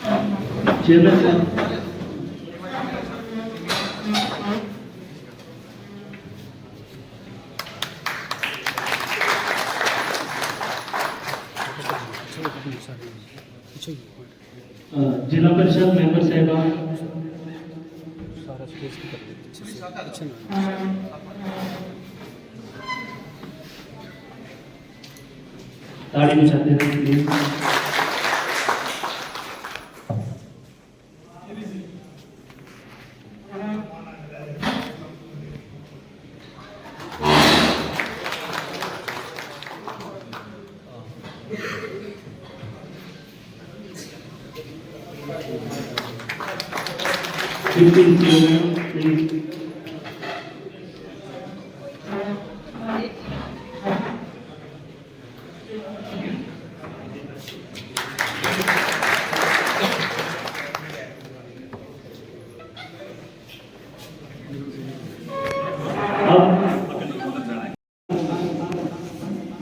Chairman साहब, जिला परिषद मेंबर साहिबान, ताड़ी बजाते हैं प्लीज।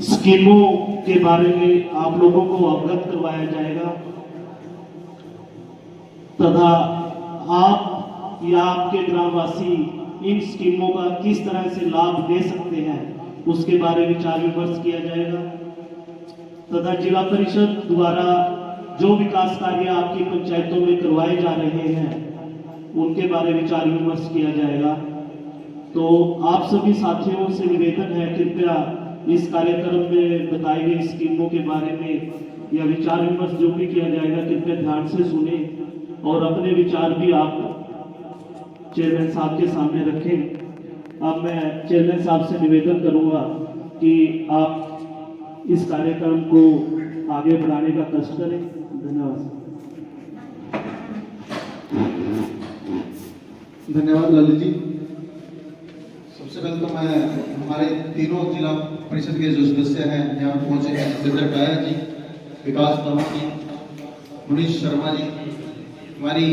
स्कीमों के बारे में आप लोगों को अवगत करवाया जाएगा तथा आप या आपके ग्रामवासी इन स्कीमों का किस तरह से लाभ दे सकते हैं उसके बारे में विचार विमर्श किया जाएगा तथा जिला परिषद द्वारा जो विकास कार्य आपकी पंचायतों में करवाए जा रहे हैं उनके बारे में विचार विमर्श किया जाएगा। तो आप सभी साथियों से निवेदन है, कृपया इस कार्यक्रम में बताई गई स्कीमों के बारे में या विचार विमर्श जो भी किया जाएगा कृपया ध्यान से सुने और अपने विचार भी आप चेयरमैन साहब के सामने रखें। अब मैं चेयरमैन साहब से निवेदन करूंगा कि आप इस कार्यक्रम को आगे बढ़ाने का कष्ट करें। धन्यवाद ललित जी। सबसे पहले तो मैं हमारे तीनों जिला परिषद के जो सदस्य हैं यहाँ पहुंचे हैं, जितेंद्र काया जी, विकास तंवर जी, मुनीश शर्मा जी, हमारी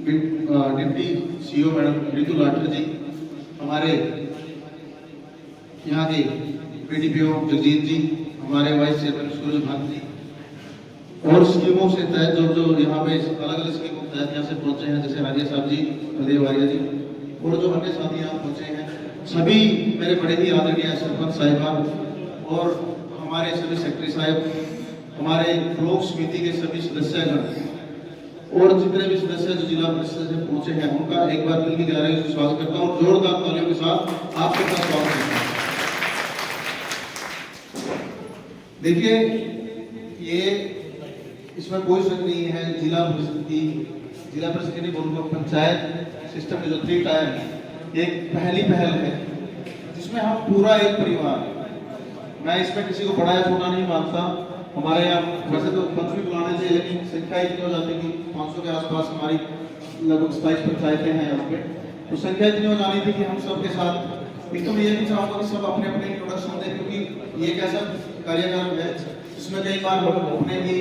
डिप्टी सीईओ मैडम ऋतु लाठर जी, हमारे यहाँ के पीडीपीओ जगजीत जी, हमारे वाइस चेयरमैन सूरज भान जी और स्कीमों से तहत जो यहाँ पे अलग अलग स्कीमों के तहत यहाँ से पहुंचे हैं, जैसे हारिया साहब जी, बलदेव आर्या जी और जो अन्य साथी यहाँ पहुंचे हैं, सभी मेरे बड़े ही आदरणीय सरपंच साहिबान और हमारे सभी सेक्रेटरी साहब, हमारे ब्लॉक समिति के सभी सदस्यगण और जितने भी सदस्य जो जिला परिषद से पहुंचे हैं उनका एक बार दिल की गहराई से स्वागत करता हूँ। जोरदार तालियों के साथ आप सबका स्वागत करता हूँ। देखिए, ये इसमें कोई शक नहीं है, जिला परिषद की नहीं बोलूँगा, पंचायत सिस्टम के जो 3 टायर एक पहली पहल है जिसमें हम पूरा एक परिवार, मैं इसमें किसी को बड़ा या छोटा नहीं मानता। हमारे यहाँ वैसे तो 5 भी बुलाने चाहिए लेकिन संख्या इतनी हो जाती है कि 500 के आसपास हमारी लगभग 27 पंचायतें हैं यहाँ पे, तो संख्या इतनी हो जानी थी कि हम सबके साथ एक तो मैं ये भी चाहूँगा कि सब अपने अपने इंट्रोडक्शन दें, क्योंकि ये एक ऐसा कार्यक्रम है जिसमें कई बार हम अपने ही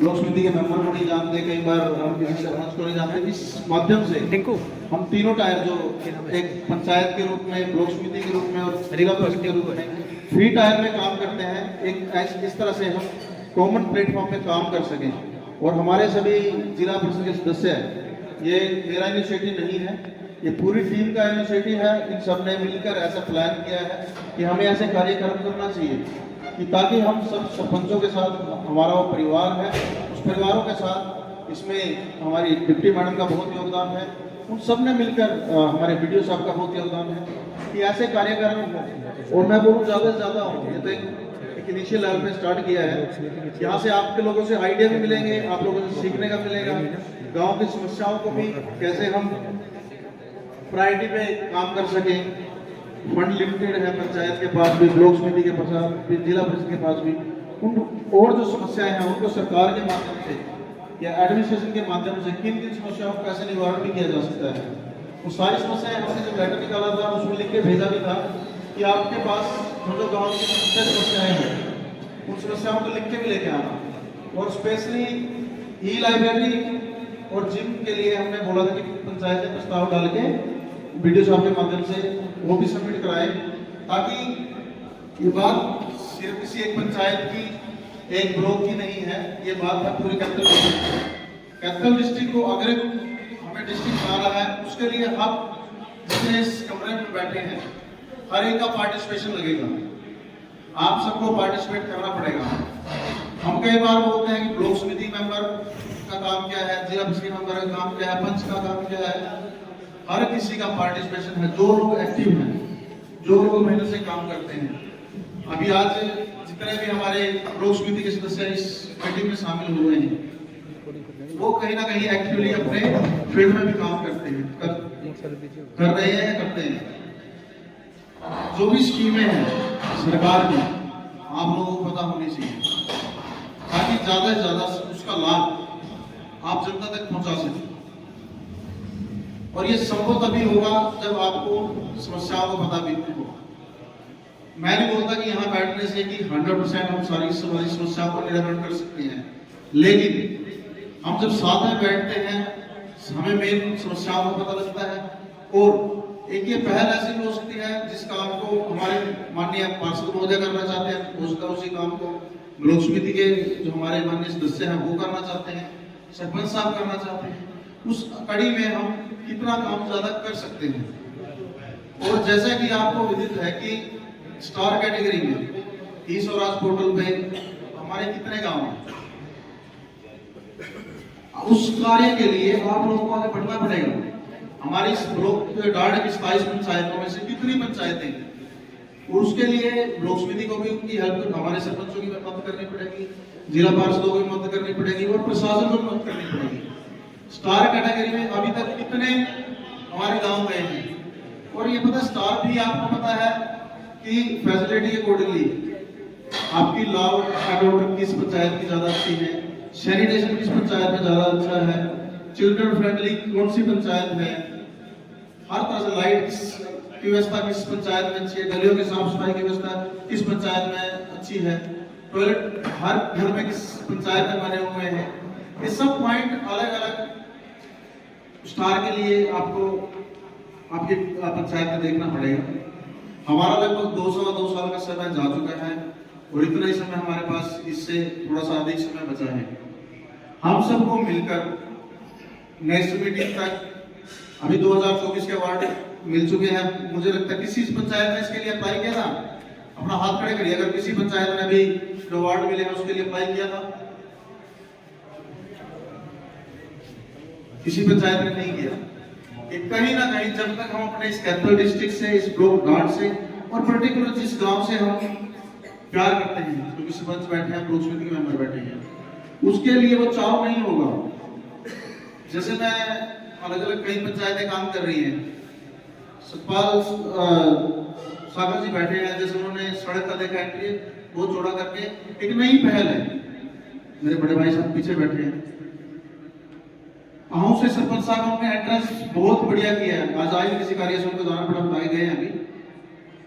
लोक समिति के मेंबर को नहीं जानते, कई बार हम किसी सरपंच को नहीं जानते। इस माध्यम से हम तीनों टायर जो एक पंचायत के रूप में, ब्लॉक समिति के रूप में और जिला परिषद के रूप में 3 टायर में काम करते हैं, एक इस तरह से हम कॉमन प्लेटफॉर्म पे काम कर सकें। और हमारे सभी जिला परिषद के सदस्य हैं, ये मेरा इनिशिएटिव नहीं है, ये पूरी टीम का इनिशिएटिव है। इन सब ने मिलकर ऐसा प्लान किया है कि हमें ऐसे कार्यक्रम करना चाहिए कि ताकि हम सब सरपंचों के साथ, हमारा वो परिवार है, उस परिवारों के साथ इसमें हमारी डिप्टी मैडम का बहुत योगदान है, उन सब ने मिलकर हमारे वीडियो साहब का बहुत योगदान है कि ऐसे कार्यक्रम। और मैं बहुत ज़्यादा से ज़्यादा हूँ, ये तो एक इनिशियल लेवल पे स्टार्ट किया है। यहाँ से आपके लोगों से आइडिया भी मिलेंगे, आप लोगों से सीखने का मिलेगा, गांव की समस्याओं को भी कैसे हम प्रायोरिटी पे काम कर सकें। फंड लिमिटेड है पंचायत के पास भी, ब्लॉक समिति के पास, जिला परिषद के पास भी, उन और जो समस्याएं हैं उनको सरकार के माध्यम से या एडमिनिस्ट्रेशन के माध्यम से किन किन समस्याओं का कैसे निवारण भी किया जा सकता है, वो सारी समस्याएं हमने जो लेटर निकाला था उसमें लिख के भेजा भी था कि आपके पास जो गाँव की समस्याएं हैं उन समस्याओं को लिख के भी लेके आना। और स्पेशली ई लाइब्रेरी और जिम के लिए हमने बोला था कि पंचायत में प्रस्ताव डाल के वीडियो साहब के माध्यम से वो भी सबमिट कराए, ताकि ये बात सिर्फ किसी एक पंचायत की, एक ब्लॉक की नहीं है, ये बात है पूरे कैथल डिस्ट्रिक्ट को अगर हमें डिस्ट्रिक्ट बनाना है, उसके लिए हम जितने इस कमरे में बैठे हैं हर एक का पार्टिसिपेशन लगेगा। आप सबको पार्टिसिपेट करना पड़ेगा। हम कई बार बोलते हैं कि ब्लॉक समिति मेंबर का काम क्या है, जिला परिषद मेंबर का काम क्या है, पंच का काम क्या है। हर किसी का पार्टिसिपेशन है। जो लोग एक्टिव हैं, जो लोग मेहनत से काम करते हैं। अभी आज जितने भी हमारे ब्लॉक समिति के सदस्य इस मीटिंग में शामिल हुए हैं, वो कहीं ना कहीं एक्टिवली अपने फील्ड में भी काम करते हैं, कर रहे हैं, करते हैं। जो भी स्कीमें हैं सरकार की, आप लोगों को पता होनी चाहिए, ताकि ज्यादा से ज्यादा उसका लाभ आप जनता तक पहुंचा सकें। और ये संभव तभी होगा जब आपको समस्याओं को पता भी हो। मैं नहीं बोलता कि यहाँ बैठने से कि 100% हम सारी समस्याओं का निराकरण कर सकते हैं, लेकिन हम जब साथ में बैठते हैं, हमें मेन समस्याओं का पता लगता है। और एक ये पहल ऐसी भी हो सकती है जिस काम को हमारे माननीय पार्षद महोदय करना चाहते हैं, हो सकता है उसी काम को ब्लॉक समिति के जो हमारे माननीय सदस्य हैं वो करना चाहते हैं, सरपंच साहब करना चाहते हैं। उस कड़ी में हम कितना काम ज्यादा कर सकते हैं। और जैसा कि आपको विदित है कि स्टार कैटेगरी में ई-स्वराज पोर्टल पे हमारे कितने गांव हैं, उस कार्य के लिए आप लोगों को आगे बढ़ना पड़ेगा। हमारी इस ब्लॉक डाढ़ की 27 पंचायतों में से कितनी पंचायतें हैं, और उसके लिए ब्लॉक समिति को भी उनकी हेल्प, हमारे सरपंचों की मदद करनी पड़ेगी, जिला पार्षदों की मदद करनी पड़ेगी और प्रशासन को मदद करनी पड़ेगी। स्टार कैटेगरी में अभी तक कितने हमारे गांव गए हैं, और ये पता स्टार भी आपको पता है कि फैसिलिटी अकॉर्डिंगली आपकी लॉ एंड ऑर्डर किस पंचायत की ज्यादा अच्छी है, सैनिटेशन किस पंचायत में ज्यादा अच्छा है, चिल्ड्रन फ्रेंडली कौन सी पंचायत है, हर तरह से लाइट की व्यवस्था किस पंचायत में अच्छी है, गलियों की साफ सफाई की व्यवस्था किस पंचायत में अच्छी है, टॉयलेट हर घर में किस पंचायत में बने हुए हैं। ये सब पॉइंट अलग अलग स्टार के लिए आपको आपकी पंचायत में देखना पड़ेगा। हमारा लगभग 2 साल का समय जा चुका है और इतना ही समय हमारे पास, इससे थोड़ा सा अधिक समय बचा है। हम सबको मिलकर नेक्स्ट मीटिंग तक, अभी 2024 के अवार्ड मिल चुके हैं। मुझे लगता है किसी पंचायत ने इसके लिए अप्लाई किया था, अपना हाथ खड़े करिए अगर किसी पंचायत ने अभी जो अवार्ड मिले हैं उसके लिए अप्लाई किया था। किसी पंचायत ने नहीं किया। कि कहीं ना कहीं जब तक हम अपने इस कैथल डिस्ट्रिक्ट से, इस ब्लॉक डांड से और पर्टिकुलर जिस गांव से हम प्यार करते हैं, क्योंकि सरपंच बैठे हैं, ब्लॉक समिति के मेंबर बैठे हैं, उसके लिए वो चाव नहीं होगा। जैसे मैं अलग अलग कई पंचायतें काम कर रही हैं, सतपाल सागर जी बैठे हैं, जैसे उन्होंने सड़क का देखा एंट्री वो चौड़ा करके एक नई पहल है। मेरे बड़े भाई साहब पीछे बैठे हैं, अहू से सरपंच साहब ने एड्रेस बहुत बढ़िया किया है। आज आए किसी कार्य से उनको जाना पड़ा, बताए गए हैं अभी।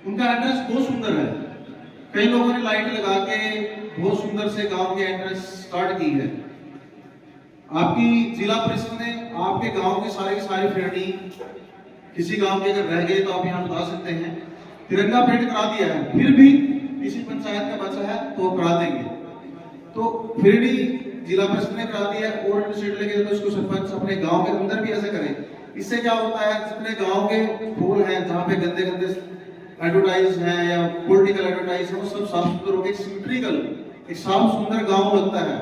उनका एड्रेस बहुत सुंदर है, कई लोगों ने लाइट लगा के बहुत सुंदर से गांव के एड्रेस स्टार्ट की है। आपकी जिला परिषद ने आपके गांव की सारी फेरनी, किसी गांव के अगर रह गए तो आप यहाँ बता सकते हैं, तिरंगा पेंट करा दिया है। फिर भी किसी पंचायत का बचा है तो करा देंगे, तो फिरनी जिला परिषद ने करा दिया और इनिशिएटिव लेके तो इसको सरपंच अपने गांव के अंदर भी ऐसे करे। इससे क्या होता है, जितने गांव के फूल हैं जहाँ पे गंदे गंदे एडवर्टाइज हैं या पॉलिटिकल एडवर्टाइज है, वो सब साफ सुथरा होकर सिमेट्रिकल एक साफ सुंदर गांव लगता है।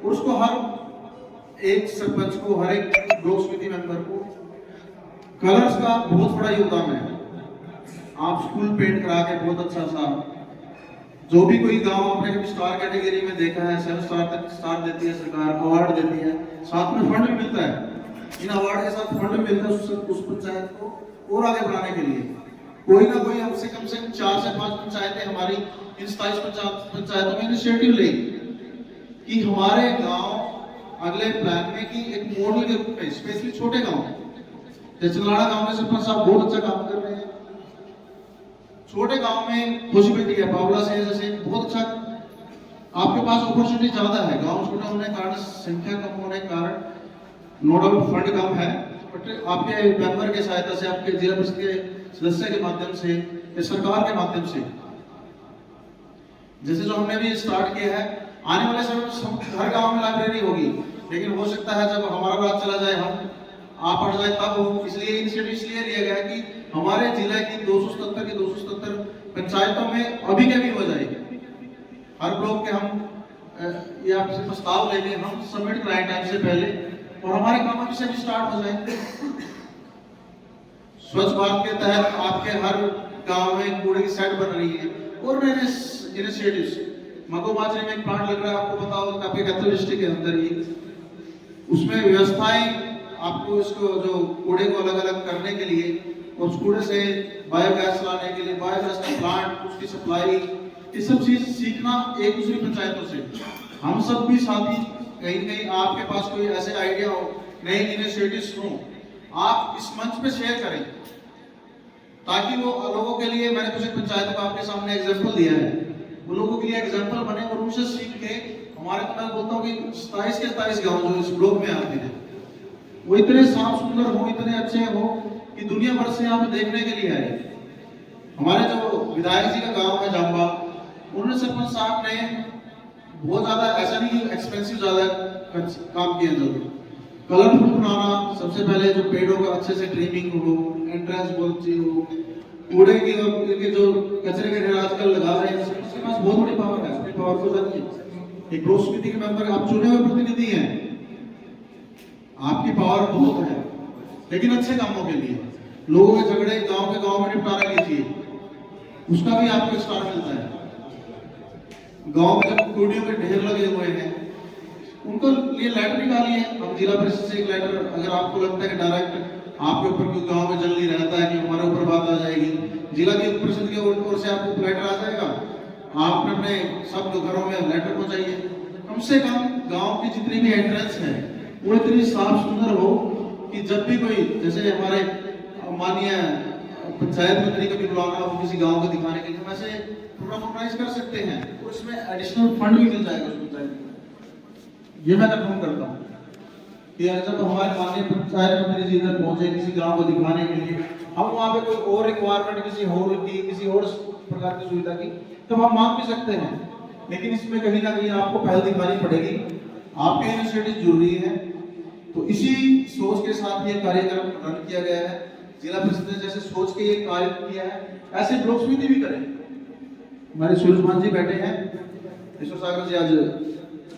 और उसको हर एक सरपंच को, हर एक ब्लॉक समिति मेंबर को कलर्स का बहुत बड़ा योगदान है। आप स्कूल पेंट करा के बहुत अच्छा सा, जो भी कोई गांव आपने कभी स्टार कैटेगरी में देखा है, 7 स्टार तक स्टार देती है सरकार, अवार्ड देती है, साथ में फंड भी मिलता है। इन अवार्ड के साथ फंड भी मिलता है उस पंचायत को और आगे बढ़ाने के लिए। कोई ना कोई हमसे कम से कम 4 से 5 पंचायतें हमारी इन 27 पंचायतों में इनिशिएटिव ले कि हमारे गांव अगले प्लान में कि एक मॉडल के रूप में, स्पेशली छोटे गांव, जैसे चलाड़ा गांव में सरपंच साहब बहुत अच्छा काम कर रहे हैं। छोटे गांव में पॉसिबिलिटी है, बावला से जैसे बहुत अच्छा, आपके पास अपॉर्चुनिटी ज्यादा है। गांव छोटा होने के कारण, संख्या कम होने के कारण नोडल फंड कम है, बट आपके मेंबर के सहायता से, आपके जिला परिषद के सदस्य के माध्यम से या सरकार के माध्यम से, जैसे जो हमने भी स्टार्ट किया है, आने वाले समय में हर गांव में लाइब्रेरी होगी। लेकिन हो सकता है जब हमारा राज चला जाए, हम आप हट जाए तब हो। इसलिए इनिशिएटिव इसलिए लिया गया कि हमारे जिले की 277 की 277 पंचायतों में अभी के भी हो जाएगी। हर ब्लॉक के हम ये आपसे प्रस्ताव लेंगे, हम सबमिट कराएं टाइम से पहले, और हमारे काम अभी से भी स्टार्ट हो जाएंगे। स्वच्छ भारत के तहत आपके हर गांव में कूड़े की सेट बन रही है, और नए इनिशिएटिव्स, मगोमाचरी में एक प्लांट लग रहा है, आपको पता होगा, आपके कैथल डिस्ट्रिक्ट के अंदर ही, उसमें व्यवस्थाएं आपको इसको जो कूड़े को अलग अलग करने के लिए और उस कूड़े से बायोगैस लाने के लिए बायोगैस का प्लांट, उसकी सप्लाई, ये सब चीज सीखना एक दूसरी पंचायतों से। हम सब भी साथी, कहीं न कहीं आपके पास कोई ऐसे आइडिया हो, नए इनिशिएटिव्स हो, आप इस मंच पे शेयर करें, ताकि वो लोगों के लिए, मैंने कुछ पंचायतों का आपके सामने एग्जाम्पल दिया है, वो लोगों के लिए एग्जाम्पल बने और उनसे सीख के हमारे, तो मैं बोलता हूँ कि 27 के 27 गाँव जो इस ब्लॉक में आते हैं वो इतने साफ सुंदर हो, इतने अच्छे हो कि दुनिया भर से यहाँ पे देखने के लिए आए। हमारे जो विधायक जी का गांव है जाम्बा, उन्होंने सरपंच साहब ने बहुत ज्यादा, ऐसा नहीं एक्सपेंसिव ज्यादा काम किया, जो कलरफुल बनाना, सबसे पहले जो पेड़ों का अच्छे से ट्रिमिंग हो, एंट्रेंस बहुत अच्छी हो, कूड़े की जो कचरे के ढेर आजकल लगा रहे हैं, उसके पास बहुत बड़ी पावर है, अपनी पावर को जानिए। एक ब्लॉक समिति के मेंबर, आप चुने हुए प्रतिनिधि हैं, आपकी पावर बहुत है, लेकिन अच्छे कामों के लिए, लोगों के झगड़े गांव के गांव में निपटारा कीजिए, उसका भी आपको स्टार मिलता है। गांव में जब कूड़ियों के ढेर लगे हुए हैं, उनको लिए लेटर निकालिए, हम जिला परिषद से एक लेटर, अगर आपको लगता है कि डायरेक्ट आपके ऊपर कोई गांव में जल नहीं रहता है कि हमारे ऊपर बात आ जाएगी, जिला की परिषद के ओर से आपको लेटर आ जाएगा, आप अपने सब घरों में लेटर पहुंचाइए। कम से कम गांव की जितनी भी एंट्रेंस है वो इतनी साफ सुंदर हो कि जब भी कोई, जैसे हमारे माननीय पंचायत मंत्री कभी बुलाना हो किसी गांव को दिखाने के लिए, हम ऐसे प्रोग्राम ऑर्गेनाइज कर सकते हैं, और इसमें एडिशनल फंड भी मिल जाएगा उस पंचायत को। ये मैं कंफर्म करता हूँ कि जब हमारे माननीय पंचायत मंत्री जी इधर पहुंचे किसी गांव को दिखाने के लिए, हम वहाँ पे कोई और रिक्वायरमेंट किसी और की, किसी और प्रकार की सुविधा की, तो हम मांग भी सकते हैं, लेकिन इसमें कहीं ना कहीं आपको पहल दिखानी पड़ेगी, आपके इनिशिएटिव जरूरी है। तो इसी सोच के साथ ये कार्यक्रम रन किया गया है, जिला परिषद ने जैसे सोच के ये कार्य किया है, ऐसे ब्लॉक समिति भी करें। हमारे सूरजमान जी बैठे हैं, ईश्वर सागर जी आज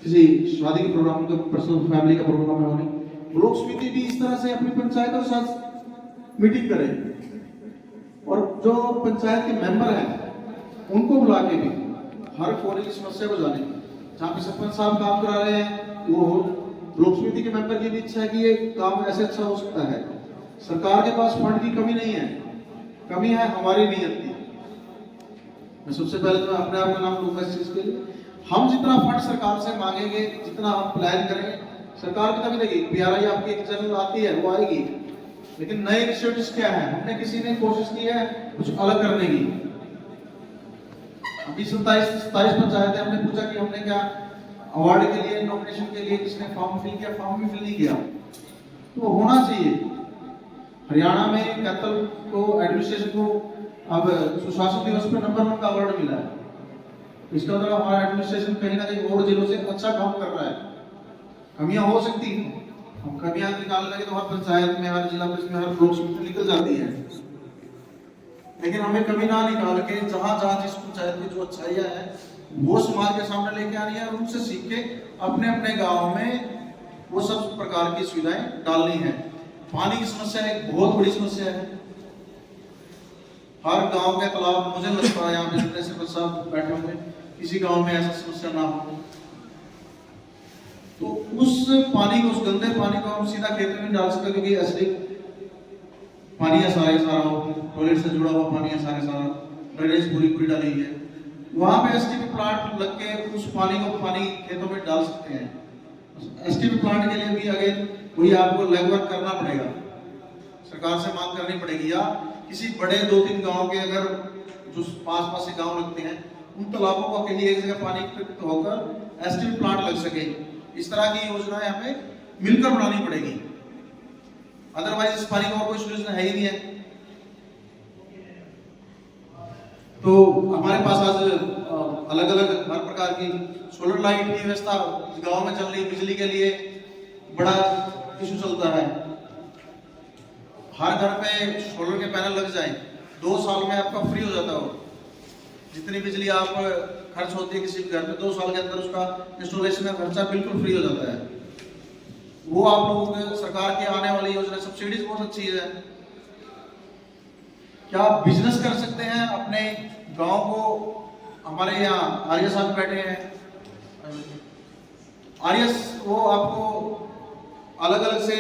किसी शादी के प्रोग्राम का, पर्सनल फैमिली का प्रोग्राम है उन्हें, ब्लॉक समिति भी इस तरह से अपनी पंचायतों के साथ मीटिंग करे, और जो पंचायत के मेंबर हैं उनको बुला के भी हर कोने की समस्या को जाने, जहाँ पे सरपंच साहब काम करा रहे हैं वो हो, ब्लॉक समिति के मेंबर की भी इच्छा है कि ये काम ऐसे अच्छा हो सकता है। सरकार के पास फंड की कमी नहीं है, कमी है हमारी नीयत की। मैं सबसे पहले तो अपने आप का नाम लूंगा इस चीज के लिए, हम जितना फंड सरकार से मांगेंगे, जितना हम प्लान करेंगे, सरकार की तभी देगी। पीआरआई आपकी एक जनरल आती है, वो आएगी, लेकिन नए इनिशिएटिव्स क्या है, हमने किसी ने कोशिश की है कुछ अलग करने की। अभी 27 पंचायतें, हमने पूछा कि हमने क्या अवार्ड के लिए, नॉमिनेशन के लिए किसने फॉर्म फिल किया, फॉर्म भी फिल नहीं किया, तो होना चाहिए। हरियाणा में कैथल को, एडमिनिस्ट्रेशन को अब सुशासन दिवस पे नंबर 1 का अवार्ड मिला है, इसका मतलब हमारा एडमिनिस्ट्रेशन कहीं ना कहीं और जिलों से अच्छा काम कर रहा है। कमियां हो सकती हैं, हम कमियां निकालने लगे तो हर पंचायत में, हर जिला परिषद में, हर ब्लॉक समिति निकल जाती है, लेकिन हमें कमी ना निकाल के जहां जहां जिस पंचायत में जो अच्छाइयां हैं वो समाज के सामने लेके आनी है, और उनसे सीख के अपने अपने गांव में वो सब प्रकार की सुविधाएं डालनी है। पानी की समस्या एक बहुत बड़ी समस्या है, हर गांव के तालाब, मुझे लगता है यहाँ पे जितने सरपंच साहब बैठे होंगे, किसी गांव में ऐसा समस्या ना हो, तो उस पानी को, उस गंदे पानी को हम सीधा खेत में डाल सकते, क्योंकि एसिडिक पानी है सारा हो, टॉयलेट से जुड़ा हुआ पानी है सारा, ड्रेनेज पूरी डाली है, वहां पे एसटीपी प्लांट लग के उस पानी को खेतों में डाल सकते हैं। एसटीपी प्लांट के लिए भी आगे वही आपको लगवर्क करना पड़ेगा, सरकार से मांग करनी पड़ेगी, या किसी बड़े 2-3 गांव के अगर जो पास से गांव लगते हैं, उन तालाबों को अकेली एक जगह पानी एकत्रित होकर एसटीपी प्लांट लग सके। इस तरह की योजनाएं हमें मिलकर बनानी पड़ेगी, अदरवाइज इस पानी का और कोई सोल्यूशन है ही नहीं है। तो हमारे पास आज अलग अलग हर प्रकार की सोलर लाइट की व्यवस्था गांव में चल रही है, बिजली के लिए बड़ा इशू चलता है। हर घर पे सोलर के पैनल लग जाए, 2 साल में आपका फ्री हो जाता हो। जितनी बिजली आप खर्च होती है किसी घर में, 2 साल के अंदर उसका इंस्टॉलेशन का खर्चा बिल्कुल फ्री हो जाता है। वो आप लोगों के सरकार की आने वाली योजना सब्सिडीज बहुत अच्छी है। क्या आप बिजनेस कर सकते हैं अपने गांव को? हमारे यहाँ आर्य साहब बैठे हैं, आर्य वो आपको अलग अलग से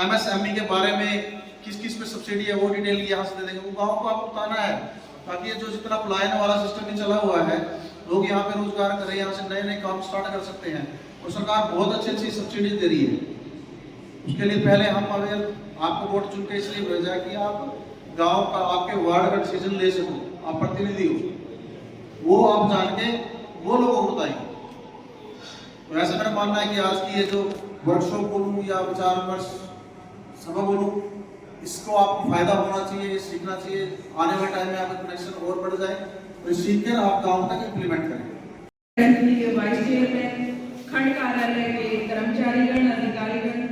MSME के बारे में किस किस पे सब्सिडी है वो डिटेल यहाँ से दे देंगे। वो गांव को आपको बताना है, ताकि ये जो जितना पलायन वाला सिस्टम भी चला हुआ है, लोग यहाँ पे रोजगार करें, यहाँ से नए नए काम स्टार्ट कर सकते हैं। और सरकार बहुत अच्छी अच्छी सब्सिडी दे रही है। उसके लिए पहले हम अगर आपको वोट चुन के इसलिए भेजा कि आप गांव का, आपके वार्ड का डिसीजन ले सको, आप प्रतिनिधि हो, वो आप जान के वो लोगों को बताएंगे। तो ऐसा मेरा मानना है कि आज की ये जो वर्कशॉप बोलूँ या विचार विमर्श सभा बोलूँ, इसको आपको फायदा होना चाहिए, सीखना चाहिए। आने वाले टाइम में आपका कनेक्शन और बढ़ जाए, तो सीख कर आप गाँव तक इम्प्लीमेंट करें। के वाइस चेयरमैन, खंड कार्यालय के कर्मचारीगण, अधिकारीगण,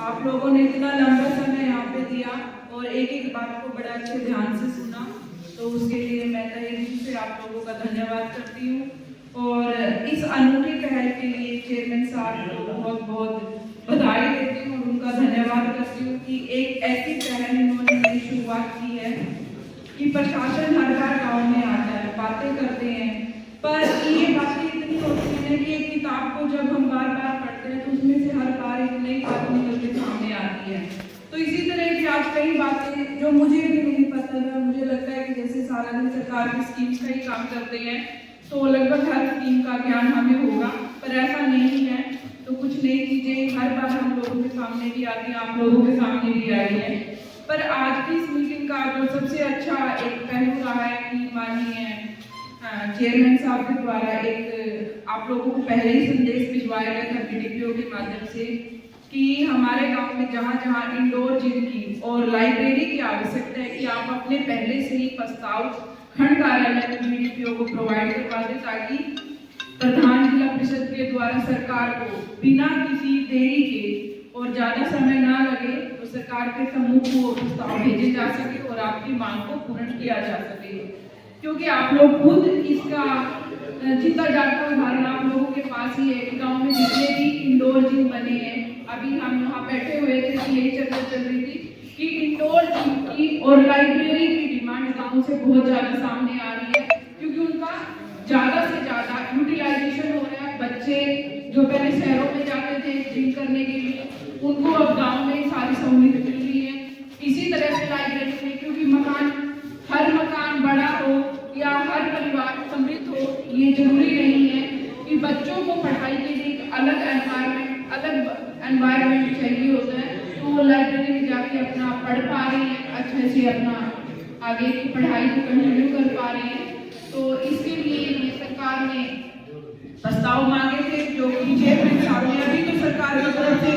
आप लोगों ने इतना लंबा समय यहाँ पे दिया और एक एक बात को बड़ा अच्छे ध्यान से सुना, तो उसके लिए मैं तहे दिल से आप लोगों का धन्यवाद करती हूँ। और इस अनूठी पहल के लिए चेयरमैन साहब को बहुत बहुत बधाई देती हूँ और उनका धन्यवाद करती हूँ कि एक ऐसी पहल इन्होंने शुरुआत की है कि प्रशासन हर बार गाँव में आता है, बातें करते हैं, पर ये बातें इतनी होती है कि एक किताब को जब हम बार बार पढ़ते हैं तो उसमें से हर बार एक नई बात निकल के सामने आती है। तो इसी तरह की आज कई बातें जो मुझे भी नहीं पता है, मुझे लगता है कि जैसे सारा दिन सरकार की स्कीम्स का ही काम करते हैं तो लगभग हर स्कीम का ज्ञान हमें होगा, पर ऐसा नहीं है। तो कुछ नई चीजें हर बार हम लोगों के सामने भी आती हैं, आप लोगों के सामने भी आई है। पर आज की इस मीटिंग का जो सबसे अच्छा एक पहलू रहा है कि माननीय चेयरमैन साहब के द्वारा एक आप लोगों को पहले ही संदेश भिजवाया गया था BDPO के माध्यम से कि हमारे गांव में जहां जहां इंडोर जिम की और लाइब्रेरी की आवश्यकता है कि आप अपने पहले से ही प्रस्ताव खंड कार्यालय में BDPO को प्रोवाइड करवा दें, ताकि प्रधान जिला परिषद के द्वारा सरकार को बिना किसी देरी के और ज्यादा समय ना लगे तो सरकार के समूह को प्रस्ताव भेजे जा सके और आपकी मांग को पूर्ण किया जा सके। क्योंकि आप लोग खुद इसका जीता जागता उदाहरण आप लोगों के पास ही है कि गाँव में जितने भी इंडोर जिम बने हैं, अभी हम यहाँ बैठे हुए थे तो यही चर्चा चल रही थी कि इंडोर जिम की और लाइब्रेरी की डिमांड गाँव से बहुत ज्यादा सामने आ रही है, क्योंकि उनका ज्यादा से ज्यादा यूटिलाइजेशन हो रहा है। बच्चे जो पहले शहरों में जाते थे जिम करने के लिए, उनको अब गाँव में सारी सहूलियत मिल रही है। इसी तरह से लाइब्रेरी में, क्योंकि हर मकान बड़ा हो या हर परिवार समृद्ध हो, ये जरूरी नहीं है कि बच्चों को पढ़ाई के लिए एक अलग एनवायरनमेंट चाहिए होता है, तो वो लाइब्रेरी में जाके अपना पढ़ पा रहे हैं, अच्छे से अपना आगे की पढ़ाई को कंटिन्यू कर पा रहे हैं। तो इसके लिए सरकार ने प्रस्ताव मांगे थे, जो कि चेयरमैन साहब ने अभी तो सरकार की तरफ से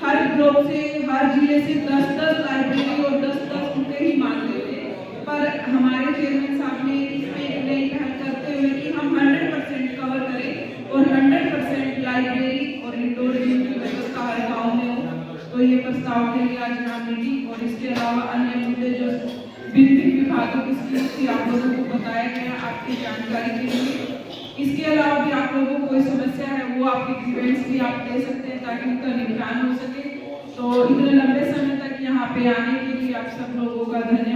हर ब्लॉक से, हर जिले से 10-10 लाइब्रेरी और 10-10 उनके ही मांगे थे, पर हमारे चेयरमैन साहब ने इसमें एक नई पहल करते हुए कि हम 100% कवर करें और 100% लाइब्रेरी और इंडोर जिम की व्यवस्था हर गाँव में हो। तो ये प्रस्ताव के लिए आज यहाँ मीटिंग और इसके अलावा अन्य मुद्दे जो विभिन्न विभागों की स्कीम थी आप लोगों को बताया गया आपकी जानकारी के लिए। इसके अलावा भी आप लोगों को कोई समस्या है वो आपकी ग्रीवेंस भी आप दे सकते हैं ताकि उनका निपटान हो सके। तो इतने लंबे समय तक यहाँ पे आने के लिए आप सब लोगों का धन्यवाद।